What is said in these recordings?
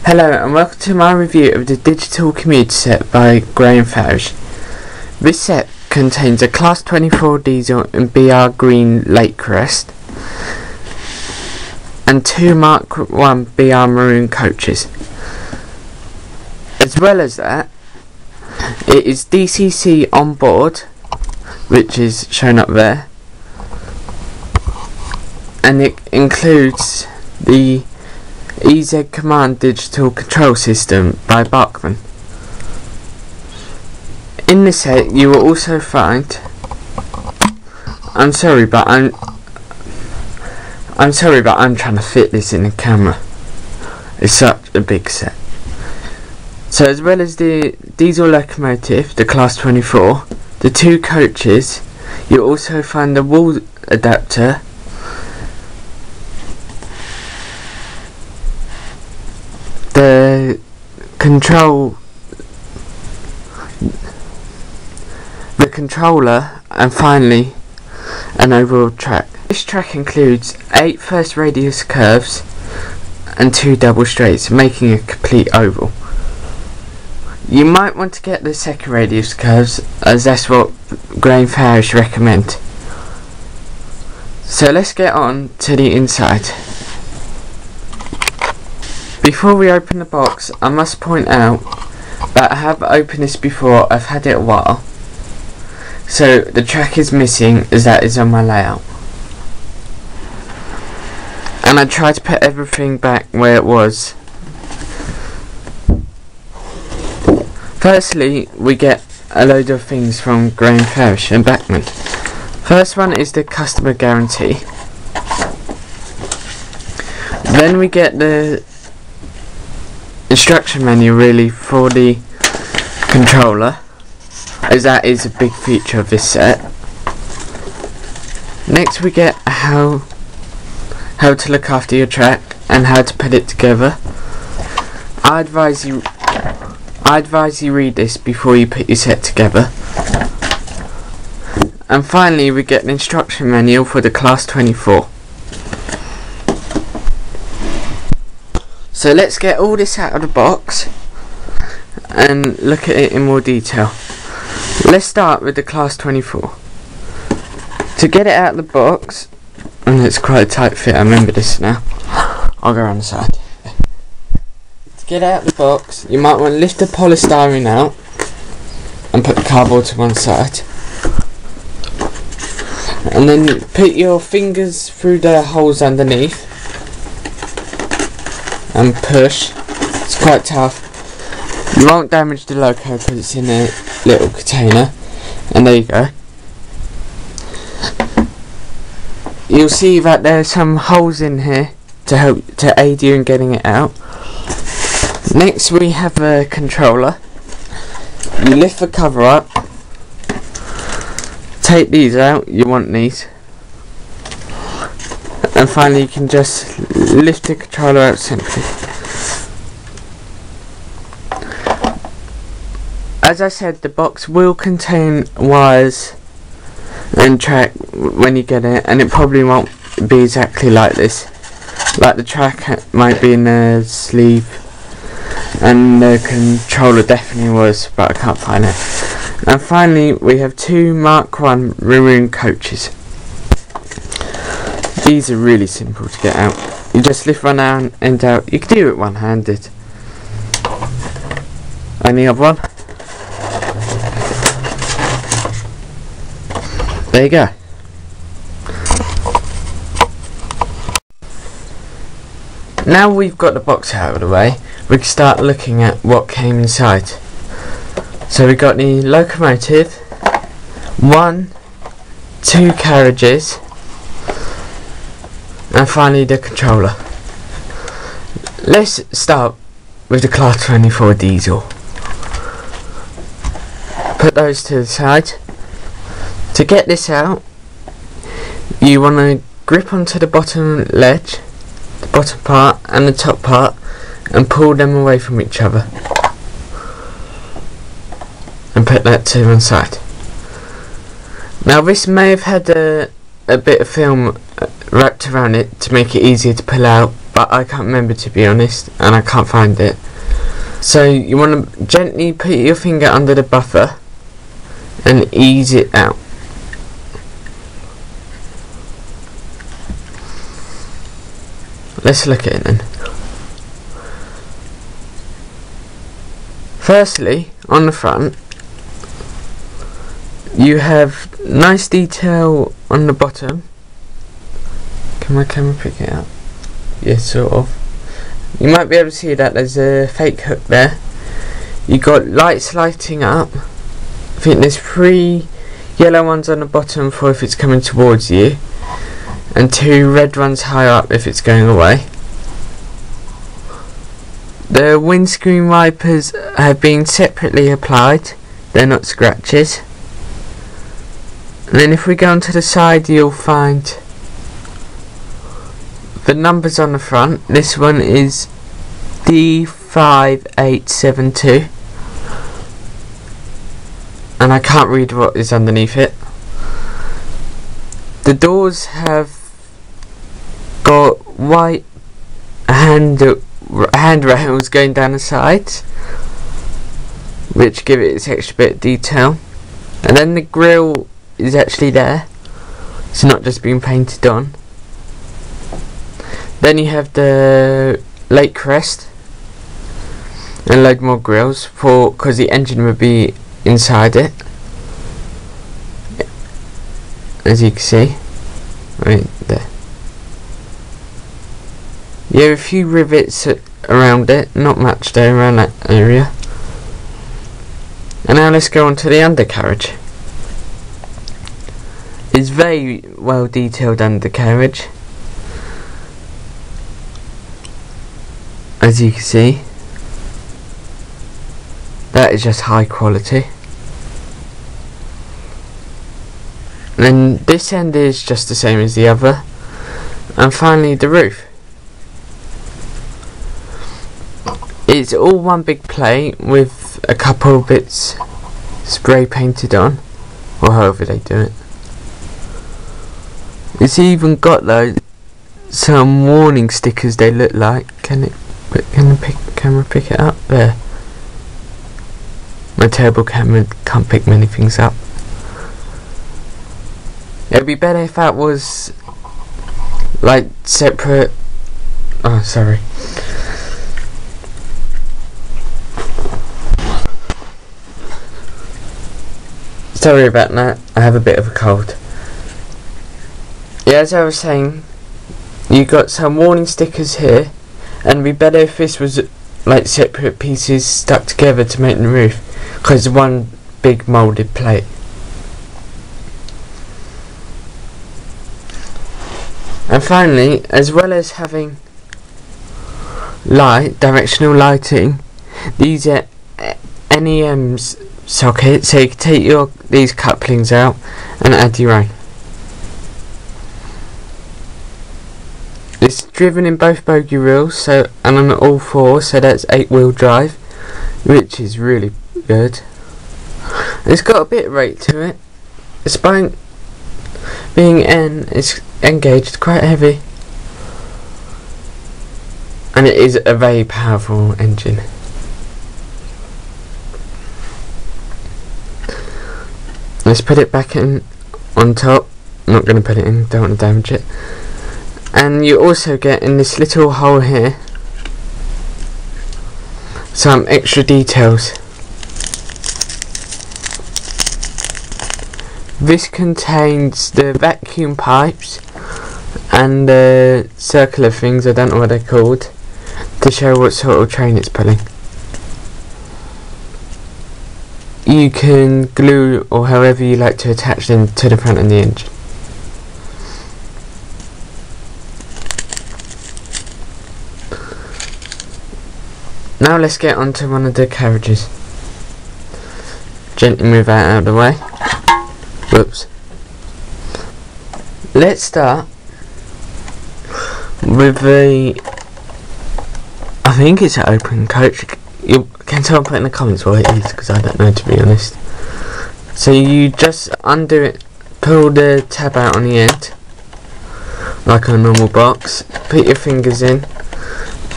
Hello and welcome to my review of the Digital Commuter Set by Graham Farish. This set contains a Class 24 diesel in BR Green Lake Crest and two Mark 1 BR Maroon coaches. As well as that, it is DCC on board, which is shown up there, and it includes the EZ Command Digital Control System by Bachmann. In this set you will also find I'm sorry but I'm trying to fit this in the camera. It's such a big set. So as well as the diesel locomotive, the Class 24, the two coaches, you'll also find the wall adapter, the controller, and finally an overall track. This track includes 8 first radius curves and 2 double straights, making a complete oval. You might want to get the second radius curves, as that's what Graham Farish recommend. So let's get on to the inside. Before we open the box, I must point out that I have opened this before. I've had it a while, so the track is missing as that is on my layout, and I tried to put everything back where it was. Firstly, we get a load of things from Graham Farish and Bachmann. First one is the customer guarantee. Then we get the instruction manual really for the controller, as that is a big feature of this set. Next we get how to look after your track and how to put it together. I advise you read this before you put your set together. And finally we get an instruction manual for the Class 24. So let's get all this out of the box and look at it in more detail. Let's start with the Class 24. To get it out of the box, and it's quite a tight fit, I remember this now. I'll go around the side. To get it out of the box, you might want to lift the polystyrene out and put the cardboard to one side. And then put your fingers through the holes underneath and push. It's quite tough. You won't damage the loco because it's in a little container. And there you go. You'll see that there's some holes in here to aid you in getting it out. Next we have a controller. You lift the cover up, take these out, you want these, and finally you can just lift the controller out simply. As I said, the box will contain wires and track when you get it, and it probably won't be exactly like this. Like the track might be in the sleeve, and the controller definitely was, but I can't find it. And finally we have 2 Mark 1 maroon coaches. These are really simple to get out. You just lift one end out. You can do it one-handed. And the other one. There you go. Now we've got the box out of the way, we can start looking at what came inside. So we got the locomotive, 1, 2 carriages, and finally the controller. Let's start with the Class 24 diesel. Put those to the side. To get this out, you want to grip onto the bottom ledge, the bottom part and the top part, and pull them away from each other. And put that to one side. Now this may have had a bit of film wrapped around it to make it easier to pull out, but I can't remember, to be honest, and I can't find it. So you want to gently put your finger under the buffer and ease it out. Let's look at it then. Firstly, on the front, you have nice detail on the bottom. Can my camera pick it up? Yeah, sort of. You might be able to see that there's a fake hook there. You got lights lighting up. I think there's 3 yellow ones on the bottom for if it's coming towards you, and 2 red ones higher up if it's going away. The windscreen wipers have been separately applied, they're not scratches. And then if we go onto the side, you'll find the numbers on the front. This one is D5872, and I can't read what is underneath it. The doors have got white handrails going down the sides, which give it its extra bit of detail. And then the grille is actually there, it's not just been painted on. Then you have the lake crest and a load more grills because the engine would be inside it, as you can see right there. You have a few rivets around it, not much there around that area. And now let's go on to the undercarriage. It's very well detailed undercarriage, as you can see. That is just high quality. And then this end is just the same as the other. And finally the roof. It's all one big plate with a couple of bits spray painted on, or however they do it. It's even got like some warning stickers, they look like. Can the camera pick it up? There. My terrible camera can't pick many things up. It'd be better if that was like separate. Oh, sorry. Sorry about that, I have a bit of a cold. Yeah, as I was saying, you got some warning stickers here, and it'd be better if this was like separate pieces stuck together to make the roof, because one big moulded plate. And finally, as well as having directional lighting, these are NEMs sockets, so you can take these couplings out and add your own. It's driven in both bogie wheels, and on all 4, so that's 8-wheel drive, which is really good. It's got a bit of weight to it. Despite being it's engaged, it's quite heavy, and it is a very powerful engine. Let's put it back in on top. I'm not going to put it in, don't want to damage it. And you also get in this little hole here some extra details. This contains the vacuum pipes and the circular things, I don't know what they're called, to show what sort of train it's pulling. You can glue or however you like to attach them to the front of the engine. Now let's get onto one of the carriages. Gently move that out of the way. Whoops. Let's start with I think it's an open coach. Can someone put in the comments what it is, because I don't know, to be honest. So you just undo it, pull the tab out on the end like a normal box, put your fingers in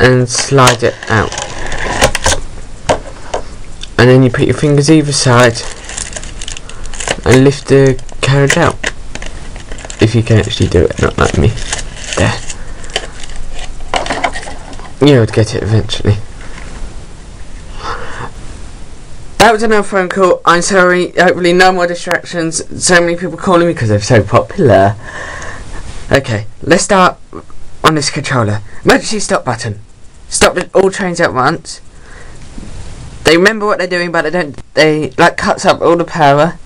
and slide it out, and then you put your fingers either side and lift the carriage out, if you can actually do it, not like me. There, you would get it eventually. That was another phone call. I'm sorry, hopefully no more distractions. So many people calling me because they're so popular. Okay, let's start on this controller. Emergency stop button. Stop all trains at once. They remember what they're doing, but they like cuts up all the power.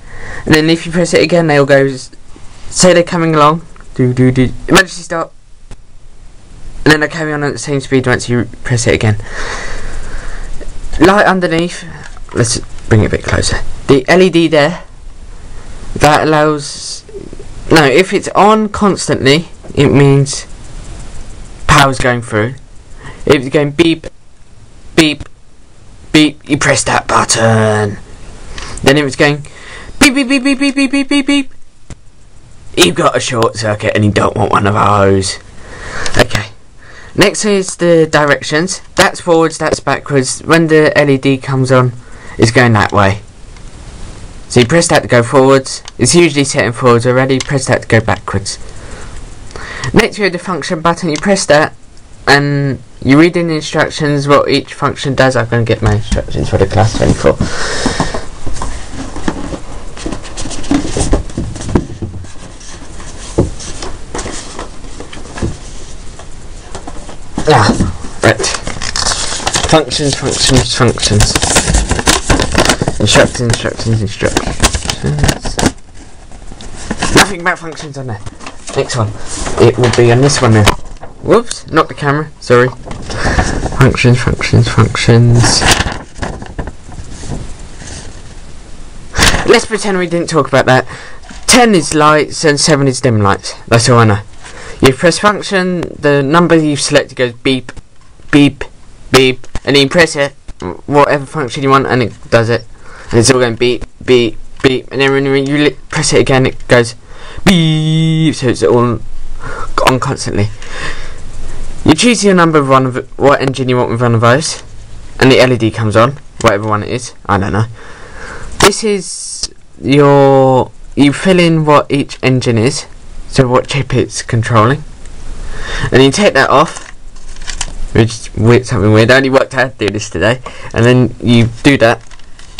And then if you press it again, they'll go, say they're coming along. Emergency stop. And then they carry on at the same speed once you press it again. Light underneath. Let's bring it a bit closer. The LED there, that allows, no, if it's on constantly, it means power's going through. If it's going beep, beep, beep, you press that button. Then if it's going beep, beep, beep, beep, beep, beep, beep, beep, beep, you've got a short circuit and you don't want one of those. Okay. Next is the directions. That's forwards, that's backwards. When the LED comes on, it's going that way. So you press that to go forwards. It's usually setting forwards already. Press that to go backwards. Next we have the function button. You press that and you read in the instructions what each function does. I'm going to get my instructions for the class 24. Right. Functions. Instructions. Nothing about functions on there. Next one. It will be on this one now. Whoops, not the camera, sorry. Functions. Let's pretend we didn't talk about that. 10 is lights and 7 is dim lights. That's all I know. You press function, the number you've selected goes beep, beep, beep, and then you press it, whatever function you want, and it does it. And it's all going beep, beep, beep, and then when you press it again, it goes beep, so it's all on constantly. You choose your number of what engine you want with one of those, and the LED comes on, whatever one it is, I don't know. This is you fill in what each engine is, so what chip it's controlling, and you take that off, which is something weird. I only worked out how to do this today, and then you do that,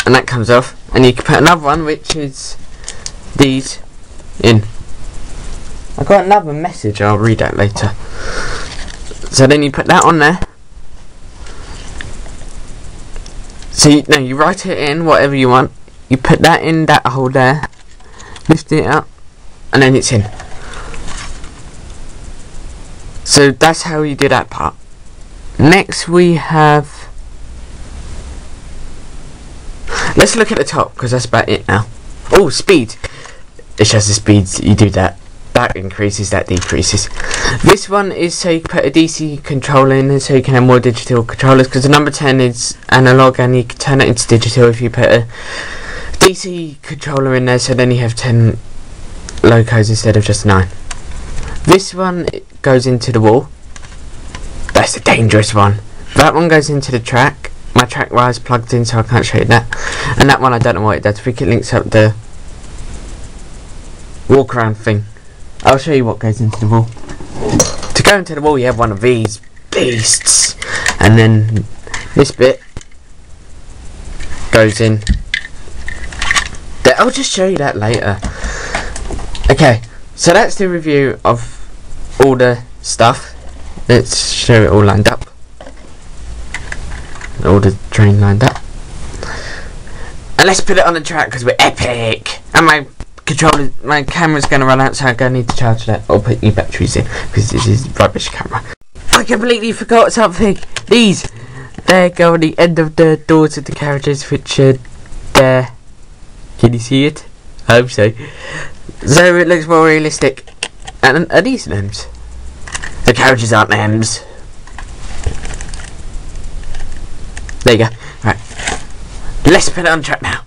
and that comes off, and you can put another one, which is these, in. I got another message, I'll read that later. So then you put that on there. So you write it in, whatever you want. You put that in that hole there, lift it up, and then it's in. So that's how you do that part. Next we have, let's look at the top, because that's about it now. Oh, speed. It's just the speeds, you do that. That increases, that decreases. This one is so you can put a DC controller in and so you can have more digital controllers, because the number 10 is analog and you can turn it into digital if you put a DC controller in there, so then you have 10 locos instead of just 9. This one goes into the wall. That's the dangerous one. That one goes into the track. My track wire's plugged in, so I can't show you that. And that one, I don't know what it does. I think it links up the walk around thing. I'll show you what goes into the wall. To go into the wall, you have one of these beasts, and then this bit goes in. I'll just show you that later. Okay, so that's the review of all the stuff. Let's show it all lined up. All the train lined up. And let's put it on the track because we're epic. And my camera's going to run out, so I'm going to need to charge that or put new batteries in because this is rubbish camera. I completely forgot something. There go on the end of the doors of the carriages, which are there. Can you see it? I hope so. So it looks more realistic. And are these names? The carriages aren't names. There you go. Right. Let's put it on track now.